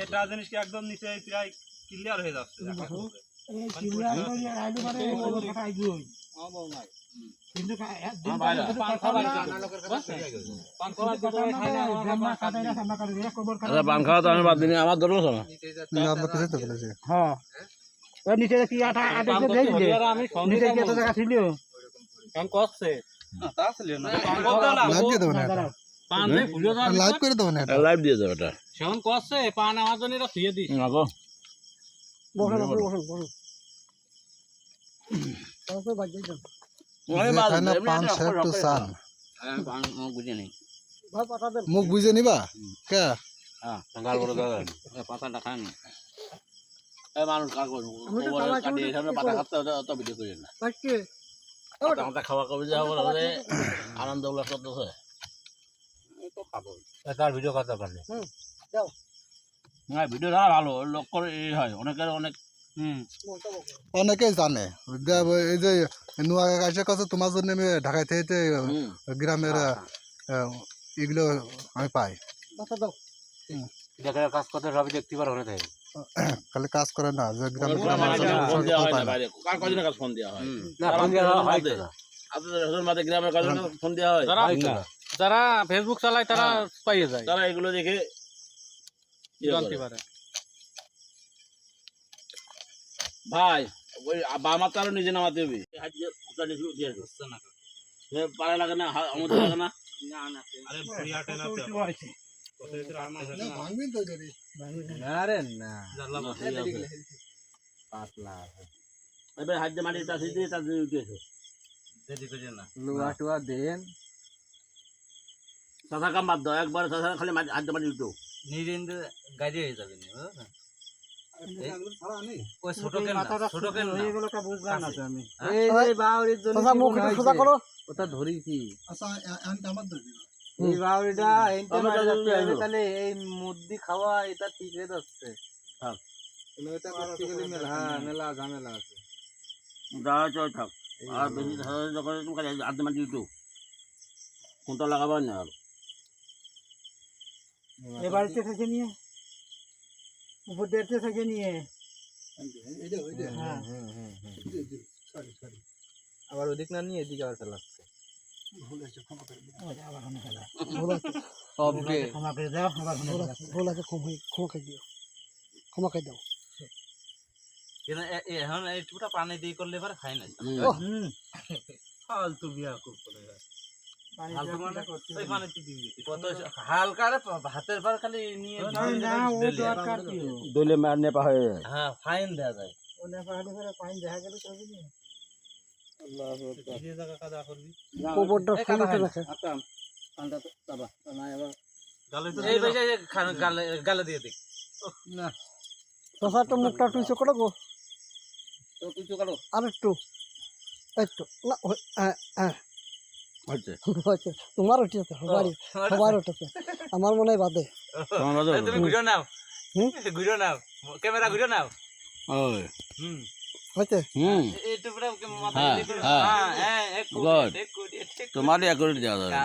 এটা জিনিস কি একদম নিচে প্রায় ক্লিয়ার হয়ে যাচ্ছে পান খাওয়া তো আমি বাদ দিন আমার ধরলো না হ্যাঁ নিচে কি আটা আটা দিয়ে দিলে নিচে কি এত জায়গা ছিল কাম করছে তা ছিল না লাইভ দিয়ে দেবো না পান রে ভুলে যা লাইভ করে দেবো না লাইভ দিয়ে দেবো এটা সেমন করছে পান আমার জন্য এটা দিয়ে দিস আগো বসে তারপর বাজে যান যেখানে পান সেট টু সান পান বুঝে নেই ভাই পাতা দেন মুখ বুঝে নিবা কে হ্যাঁ গাল বড় দাদা পাতাটা খান এই মানুষ কাগজ কাটি এখানে পাতা খাতে অত ভিডিও করি না আজকে পাতা খাওয়া কবে যাওয়া বলে আনন্দ উল্লাস করতেছে তো খাবো তার ভিডিও করতে পারলে যাও না ভিডিও ছাড়া ভালো লোক করে হয় অনেকের অনেক অনেকেই জানে এই যে নোয়া কাছে কাছে তোমার জন্য আমি ঢাকায় থেকে গ্রামের এগুলো আমি পাই পাতা দাও দেখা কাজ করতে সবই দেখতে পারো না তাই খালি কাজ করে না যে গ্রামে ফোন দেওয়া হয় না বাইরে কার কদিনের কাজ ফোন দেওয়া হয় না ফোন দেওয়া হয় আপনাদের মাঝে গ্রামের কদিন ফোন দেওয়া হয় যারা ফেসবুক চালায় তারা পাইয়ে যায় তারা এগুলো দেখে জানতে পারে ভাই ওই আমার তারও নিজে নামাতে হবে পাড়া লাগে না আমাদের লাগে না আরে ভুড়িয়া টেনাতে আরে না পাতলা এবার হাত দিয়ে মাটি টাছি দিয়ে তার দিয়ে উঠেছো লুয়া টুয়া দেন চাষা কাম বাদ দাও একবার চাষা খালি হাত দিয়ে মাটি উঠো নিরিন্দ গাড়ি হয়ে যাবে ওই ছোট কেন হয়ে গেল কা বুঝলাম না তো আমি এই যে বাউরির জন্য চাচা মুখ একটু সোজা করো ওটা ধরিছি আচ্ছা এখন আমার ধরবি এই বাউরিটা এনতে মারা যাচ্ছে তাহলে এই মুদ্দি খাওয়া এটা ঠিক হয়ে যাচ্ছে থাক তুমি এটা করতে গেলে মেলা ঝামেলা আছে দাঁড়া চল থাক আর বেশি যখন তুমি খালি হাত দিয়ে মাটি উঠো কোনটা লাগাবার না আর এই বাড়িতে থেকে নিয়ে উপর দেখতে থেকে নিয়ে আবার ওদিক না নিয়ে এদিকে আবার ফেলাচ্ছে ক্ষমা করে দাও ক্ষমা করে দাও এখন এইটুকুটা পানি দিয়ে করলে এবার খাই না ফালতু বিয়া করে হালকা হাতের পর খালি নিয়ে দলে নেপা হয়ে যায় হ্যাঁ ফাইন দেওয়া যায় ফাইন দেখা গেলে গালে দিয়ে দিক না তো মুখটা টুইছো করে গো তো কিছু কাটো আর একটু একটু না হচ্ছে তোমার উঠেছে সবার উঠেছে আমার মনে হয় বাদে তুমি ঘুরে নাও ঘুরে নাও ক্যামেরা ঘুরে নাও ওই হয়েছে তোমারই এক করে দেওয়া যাবে